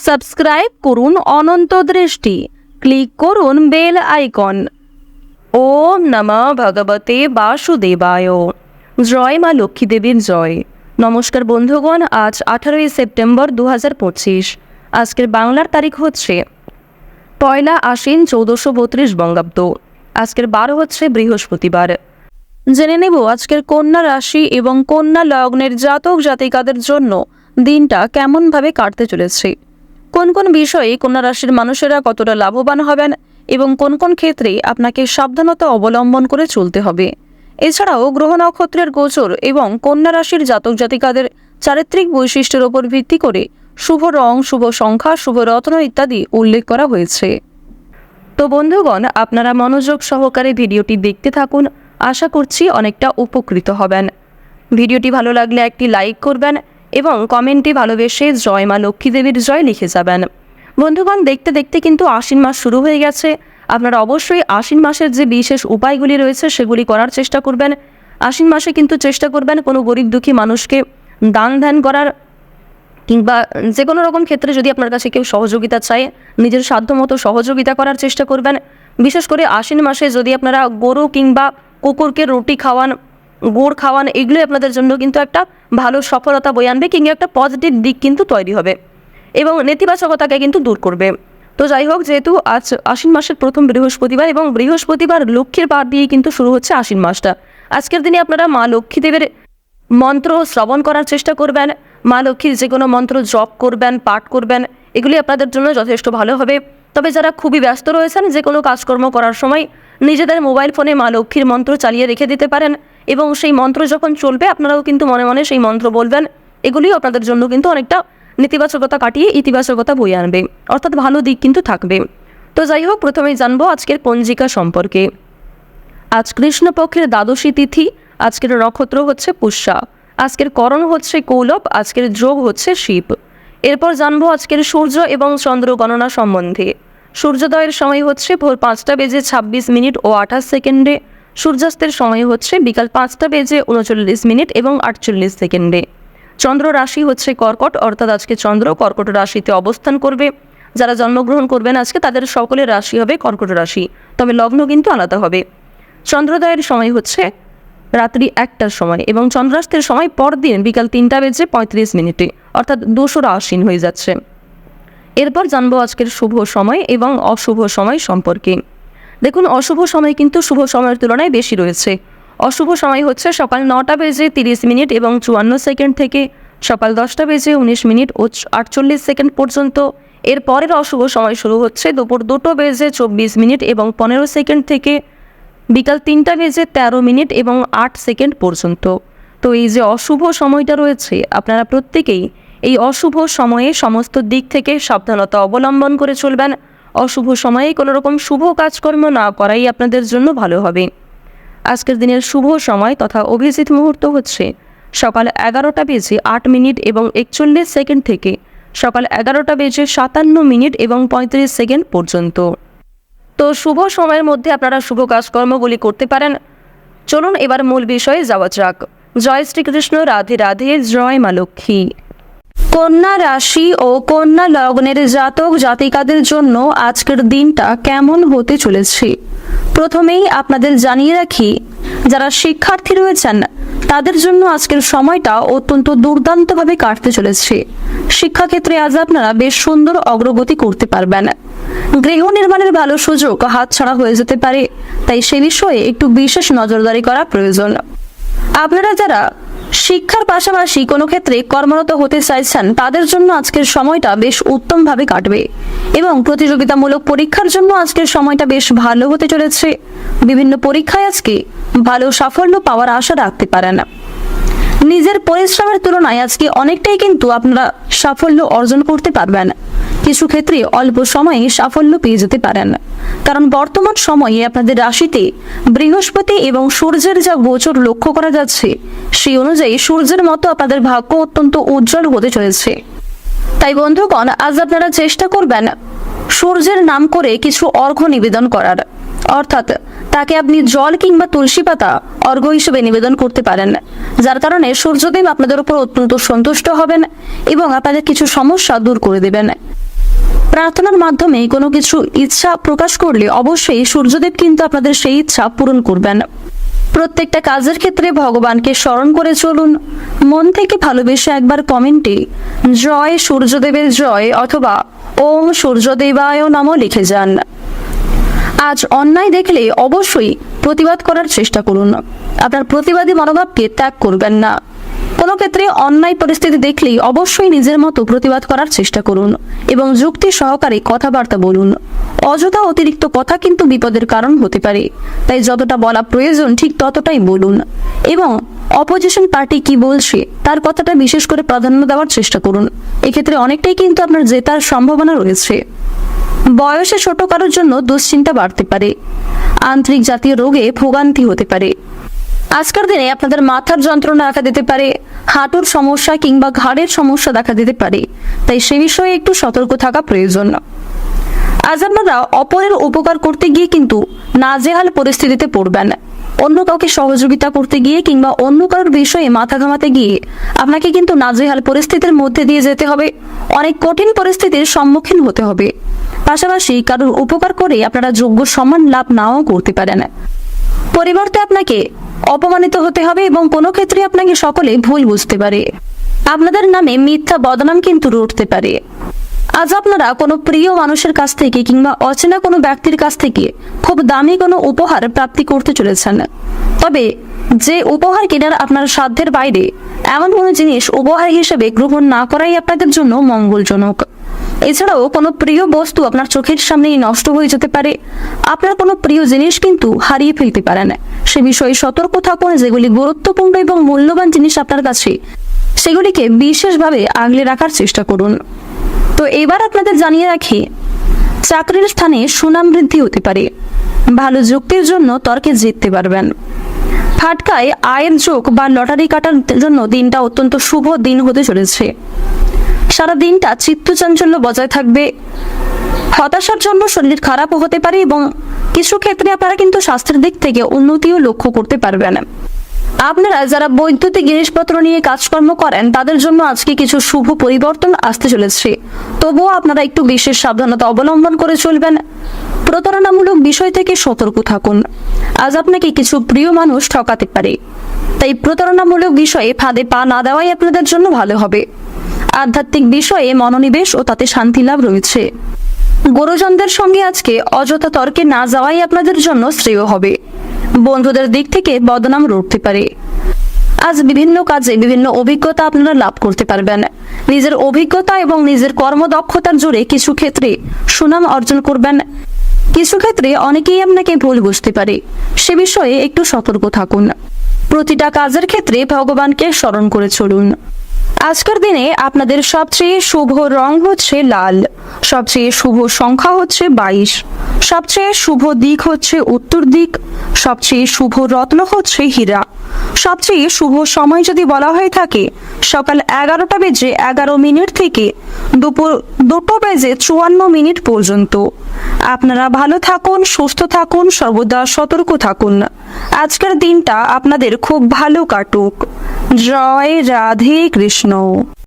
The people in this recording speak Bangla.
সাবস্ক্রাইব করুন অনন্ত দৃষ্টি, ক্লিক করুন বেল আইকন। ওম নমঃ ভগবতে বাসুদেবায়। জয় মা লক্ষ্মী দেবীর জয়। নমস্কার বন্ধুগণ, আজ 18ই সেপ্টেম্বর 2025। আজকের বাংলার তারিখ হচ্ছে 1 আশ্বিন 1432 বঙ্গাব্দ। আজকের বার হচ্ছে বৃহস্পতিবার। জেনে নেব আজকের কন্যা রাশি এবং কন্যা লগ্নের জাতক জাতিকাদের জন্য দিনটা কেমনভাবে কাটতে চলেছে, কোন কোন বিষয়ে কন্যা রাশির মানুষেরা কতটা লাভবান হবেন এবং কোন কোন ক্ষেত্রে আপনাকে সাবধানতা অবলম্বন করে চলতে হবে। এছাড়াও গ্রহ নক্ষত্রের গোচর এবং কন্যা রাশির জাতক জাতিকাদের চারিত্রিক বৈশিষ্ট্যের উপর ভিত্তি করে শুভ রং, শুভ সংখ্যা, শুভ রত্ন ইত্যাদি উল্লেখ করা হয়েছে। তো বন্ধুগণ, আপনারা মনোযোগ সহকারে ভিডিওটি দেখতে থাকুন, আশা করছি অনেকটা উপকৃত হবেন। ভিডিওটি ভালো লাগলে একটি লাইক করবেন এবং কমেন্টে ভালোবেসে জয় মা লক্ষ্মী দেবীর জয় লিখে যাবেন। বন্ধুগণ, দেখতে দেখতে কিন্তু আশ্বিন মাস শুরু হয়ে গেছে। আপনারা অবশ্যই আশ্বিন মাসের যে বিশেষ উপায়গুলি রয়েছে সেগুলি করার চেষ্টা করবেন। আশ্বিন মাসে কিন্তু চেষ্টা করবেন কোনো গরিব দুঃখী মানুষকে দান ধ্যান করার, কিংবা যে কোনো রকম ক্ষেত্রে যদি আপনার কাছে কেউ সহযোগিতা চায় নিজের সাধ্যমতো সহযোগিতা করার চেষ্টা করবেন। বিশেষ করে আশ্বিন মাসে যদি আপনারা গরু কিংবা কুকুরকে রুটি খাওয়ান, গুড় খাওয়ান, এগুলো আপনাদের জন্য কিন্তু একটা ভালো সফলতা বয়ে আনবে, কিংবা একটা পজিটিভ দিক কিন্তু তৈরি হবে এবং নেতিবাচকতাকে কিন্তু দূর করবে। তো যাই হোক, যেহেতু আজ আশ্বিন মাসের প্রথম বৃহস্পতিবার এবং বৃহস্পতিবার লক্ষ্মীর বার দিয়ে কিন্তু শুরু হচ্ছে আশ্বিন মাসটা, আজকের দিনে আপনারা মা লক্ষ্মী দেবের মন্ত্র শ্রবণ করার চেষ্টা করবেন। মা লক্ষ্মীর যে কোনো মন্ত্র জপ করবেন, পাঠ করবেন, এগুলি আপনাদের জন্য যথেষ্ট ভালো হবে। তবে যারা খুবই ব্যস্ত রয়েছেন, যে কোনো কাজকর্ম করার সময় নিজেদের মোবাইল ফোনে মা লক্ষ্মীর মন্ত্র চালিয়ে রেখে দিতে পারেন এবং সেই মন্ত্র যখন চলবে আপনারাও কিন্তু মনে মনে সেই মন্ত্র বলবেন। এগুলিও আপনাদের জন্য কিন্তু অনেকটা নেতিবাচকতা কাটিয়ে ইতিবাচকতা বয়ে আনবে, অর্থাৎ ভালো দিক কিন্তু থাকবে। তো যাই হোক, প্রথমেই জানবো আজকের পঞ্জিকা সম্পর্কে। আজ কৃষ্ণপক্ষের দ্বাদশী তিথি, আজকের নক্ষত্র হচ্ছে পুষ্যা, আজকের করণ হচ্ছে কৌলব, আজকের যোগ হচ্ছে শিব। এরপর জানবো আজকের সূর্য এবং চন্দ্র গণনা সম্বন্ধে। সূর্যোদয়ের সময় হচ্ছে ভোর 5টা বেজে 26 মিনিট ও 28 সেকেন্ডে। সূর্যাস্তের সময় হচ্ছে বিকাল 5টা বেজে 39 মিনিট এবং 48 সেকেন্ডে। চন্দ্র রাশি হচ্ছে কর্কট, অর্থাৎ আজকে চন্দ্র কর্কট রাশিতে অবস্থান করবে। যারা জন্মগ্রহণ করবেন আজকে তাদের সকলের রাশি হবে কর্কট রাশি, তবে লগ্ন কিন্তু আলাদা হবে। চন্দ্রোদয়ের সময় হচ্ছে রাত্রি 1টার সময় এবং চন্দ্রাস্তের সময় পরদিন বিকাল 3টা বেজে 35 মিনিটে, অর্থাৎ দোসরা আশ্বিন হয়ে যাচ্ছে। এরপর জানবো আজকের শুভ সময় এবং অশুভ সময় সম্পর্কে। দেখুন, অশুভ সময় কিন্তু শুভ সময়ের তুলনায় বেশি রয়েছে। অশুভ সময় হচ্ছে সকাল 9টা বেজে 30 মিনিট এবং 54 সেকেন্ড থেকে সকাল 10টা বেজে 19 মিনিট ও 48 সেকেন্ড পর্যন্ত। এর পরের অশুভ সময় শুরু হচ্ছে দুপুর 2টা বেজে 24 মিনিট এবং 15 সেকেন্ড থেকে বিকাল 3টা বেজে 13 মিনিট এবং 8 সেকেন্ড পর্যন্ত। তো এই যে অশুভ সময়টা রয়েছে, আপনারা প্রত্যেকেই এই অশুভ সময়ে সমস্ত দিক থেকে সাবধানতা অবলম্বন করে চলবেন। অশুভ সময়ে কোনো রকম শুভ কাজকর্ম না করাই আপনাদের জন্য ভালো হবে। আজকের দিনের শুভ সময় তথা অভিজিৎ মুহূর্ত হচ্ছে সকাল 11টা বেজে 8 মিনিট এবং 41 সেকেন্ড থেকে সকাল 11টা বেজে 57 মিনিট এবং 35 সেকেন্ড পর্যন্ত। তো শুভ সময়ের মধ্যে আপনারা শুভ কাজকর্মগুলি করতে পারেন। চলুন এবার মূল বিষয়ে যাওয়া যাক। জয় শ্রীকৃষ্ণ, রাধে রাধে, জয় মা লক্ষ্মী। কন্যা রাশি ও কন্যা লগ্নের জাতক জাতিকাদের জন্য আজকের দিনটা কেমন হতে চলেছে প্রথমেই আপনাদের জানিয়ে রাখি, যারা শিক্ষার্থী রয়েছেন তাদের জন্য আজকের সময়টা অত্যন্ত দুর্দান্তভাবে কাটতে চলেছে। শিক্ষাক্ষেত্রে আজ আপনারা বেশ সুন্দর অগ্রগতি করতে পারবেন। গৃহ নির্মাণের ভালো সুযোগ হাতছাড়া হয়ে যেতে পারে, তাই সে বিষয়ে একটু বিশেষ নজরদারি করা প্রয়োজন। আপনারা যারা শিক্ষার পাশাপাশি কোনো ক্ষেত্রে কর্মরত হতে চাইছেন তাদের জন্য আজকের সময়টা বেশ উত্তমভাবে কাটবে এবং প্রতিযোগিতামূলক পরীক্ষার জন্য আজকের সময়টা বেশ ভালো হতে চলেছে। বিভিন্ন পরীক্ষায় আজকে ভালো সাফল্য পাওয়ার আশা রাখতে পারেন। নিজের পরিশ্রমের তুলনায় আজকে অনেকটাই কিন্তু আপনারা সাফল্য অর্জন করতে পারবেন। কিছু ক্ষেত্রে অল্প সময়ে সাফল্য পেয়ে যেতে পারেন, কারণ বর্তমান সময়ে আপনাদের রাশিতে বৃহস্পতি এবং সূর্যের যা গোচর লক্ষ্য করা যাচ্ছে, সেই অনুযায়ী সূর্যের মতো আপনাদের ভাগ্য অত্যন্ত উজ্জ্বল হতে চলেছে। তাই বন্ধুগণ, আজ আপনারা চেষ্টা করবেন সূর্যের নাম করে কিছু অর্ঘ্য নিবেদন করার, অর্থাৎ তাকে আপনি জল কিংবা তুলসী পাতা অর্ঘ্য হিসেবে নিবেদন করতে পারেন, যার কারণে সূর্যদেব আপনাদের উপর অত্যন্ত সন্তুষ্ট হবেন এবং আপনাদের কিছু সমস্যা দূর করে দেবেন। প্রার্থনার মাধ্যমে কোনো কিছু ইচ্ছা প্রকাশ করলে অবশ্যই সূর্যদেব কিন্তু আপনাদের সেই ইচ্ছা পূরণ করবেন। প্রত্যেকটা কাজের ক্ষেত্রে ভগবানকে স্মরণ করে চলুন। মন থেকে ভালোবেসে একবার কমেন্টে জয় সূর্যদেবের জয় অথবা ওম সূর্যদেবায় নমঃ লিখে যান। আজ অন্যায় দেখলে অবশ্যই প্রতিবাদ করার চেষ্টা করুন। আপনার প্রতিবাদী মনোভাবকে ত্যাগ করবেন না। কোনো ক্ষেত্রে অন্যায় পরিস্থিতি দেখলেই অবশ্যই নিজের মতো প্রতিবাদ করার চেষ্টা করুন এবং যুক্তি সহকারে কথাবার্তা বলুন। অযথা অতিরিক্ত কথা কিন্তু বিপদের কারণ হতে পারে, তাই যতটা বলা প্রয়োজন ঠিক ততটাই বলুন এবং অপোজিশন পার্টি কি বলছে তার কথাটা বিশেষ করে প্রাধান্য দেওয়ার চেষ্টা করুন। এক্ষেত্রে অনেকটাই কিন্তু আপনার জেতার সম্ভাবনা রয়েছে। বয়সে ছোট কারোর জন্য দুশ্চিন্তা বাড়তে পারে। আন্তরিক জাতীয় রোগে ভোগান্তি হতে পারে। আজকের দিনে আপনাদের মাথার যন্ত্রণা দেখা দিতে পারে, হাঁটুর সমস্যা কিংবা ঘাড়ের সমস্যা দেখা দিতে পারে, তাই সে বিষয়ে একটু সতর্ক থাকা প্রয়োজন। আজ আপনারা অপরের উপকার করতে গিয়ে কিন্তু নাজেহাল পরিস্থিতিতে পড়বেন। অন্য কাউকে সহযোগিতা করতে গিয়ে কিংবা অন্য কারোর বিষয়ে মাথা ঘামাতে গিয়ে আপনাকে কিন্তু নাজেহাল পরিস্থিতির মধ্যে দিয়ে যেতে হবে। অনেক কঠিন পরিস্থিতির সম্মুখীন হতে হবে। পাশাপাশি কারোর উপকার করে আপনারা যোগ্য সম্মান লাভ নাও করতে পারেন। পরিবর্তে আপনাকে অপমানিত হতে হবে এবং কোনো ক্ষেত্রে আপনাকে সকলে ভুল বুঝতে পারে। আপনাদের নামে মিথ্যা বদনাম কিন্তু রটতে পারে। আজ আপনারা কোনো প্রিয় মানুষের কাছ থেকে কিংবা অচেনা কোনো ব্যক্তির কাছ থেকে খুব দামি কোনো উপহার প্রাপ্তি করতে চলেছেন। তবে যে উপহার কেনার আপনার সাধ্যের বাইরে এমন কোনো জিনিস উপহার হিসেবে গ্রহণ না করাই আপনাদের জন্য মঙ্গলজনক। এছাড়াও কোনো প্রিয় বস্তু আপনার চোখের সামনেই নষ্ট হয়ে যেতে পারে। আপনার কোনো প্রিয় জিনিস কিন্তু হারিয়ে ফেলতে পারেন। সে বিষয়ে সতর্ক থাকুন। যেগুলি গুরুত্বপূর্ণ এবং মূল্যবান জিনিস আপনার কাছে, সেগুলিকে বিশেষভাবে আগলে রাখার চেষ্টা করুন। তো এবার আপনাদের জানিয়ে রাখি, চাকরির স্থানে সুনাম বৃদ্ধি হতে পারে। ভালো যুক্তির জন্য তর্কে জিততে পারবেন। ফাটকায় আয়ের যোগ বা লটারি কাটার জন্য দিনটা অত্যন্ত শুভ দিন হতে চলেছে। সারা দিনটা চিত্তচাঞ্চল্য বজায় থাকবে। হতাশার জন্য শরীর খারাপও হতে পারে এবং কিছু ক্ষেত্রে আপনারা কিন্তু স্বাস্থ্যের দিক থেকে উন্নতিও লক্ষ্য করতে পারবেন। আপনারা যারা বৈদ্যুতিক জিনিসপত্র নিয়ে কাজকর্ম করেন তাদের জন্য আজকে কিছু শুভ পরিবর্তন আসতে চলেছে। তবুও আপনারা একটু বিশেষ সাবধানতা অবলম্বন করে চলবেন। প্রতারণামূলক বিষয় থেকে সতর্ক থাকুন। আজ আপনাকে কিছু প্রিয় মানুষ ঠকাতে পারে, তাই প্রতারণামূলক বিষয়ে ফাঁদে পা না দেওয়াই আপনাদের জন্য ভালো হবে। আধ্যাত্মিক বিষয়ে মনোনিবেশ ও তাতে শান্তি লাভ রয়েছে। গুরুজনদের সঙ্গে আজকে অযথা তর্কে না যাওয়াই আপনাদের জন্য শ্রেয় হবে। বন্ধুদের দিক থেকে বদনাম রটতে পারে। আজ বিভিন্ন কাজে বিভিন্ন অভিজ্ঞতা আপনারা লাভ করতে পারবেন। নিজের অভিজ্ঞতা এবং নিজের কর্মদক্ষতার জোরে কিছু ক্ষেত্রে সুনাম অর্জন করবেন। কিছু ক্ষেত্রে অনেকেই আপনাকে ভুল বুঝতে পারে, সে বিষয়ে একটু সতর্ক থাকুন। প্রতিটা কাজের ক্ষেত্রে ভগবানকে স্মরণ করে চলুন। আজকের দিনে আপনাদের সবচেয়ে শুভ রং হচ্ছে লাল, সবচেয়ে শুভ সংখ্যা হচ্ছে 22, সবচেয়ে শুভ দিক হচ্ছে উত্তর দিক, সবচেয়ে শুভ রত্ন হচ্ছে হীরা। সবচেয়ে শুভ সময় যদি বলা হয়ে থাকে সকাল 11টা বেজে 11 মিনিট থেকে দুপুর 2টো বেজে 54 মিনিট পর্যন্ত। আপনারা ভালো থাকুন, সুস্থ থাকুন, সর্বদা সতর্ক থাকুন। আজকের দিনটা আপনাদের খুব ভালো কাটুক। জয় রাধে কৃষ্ণ।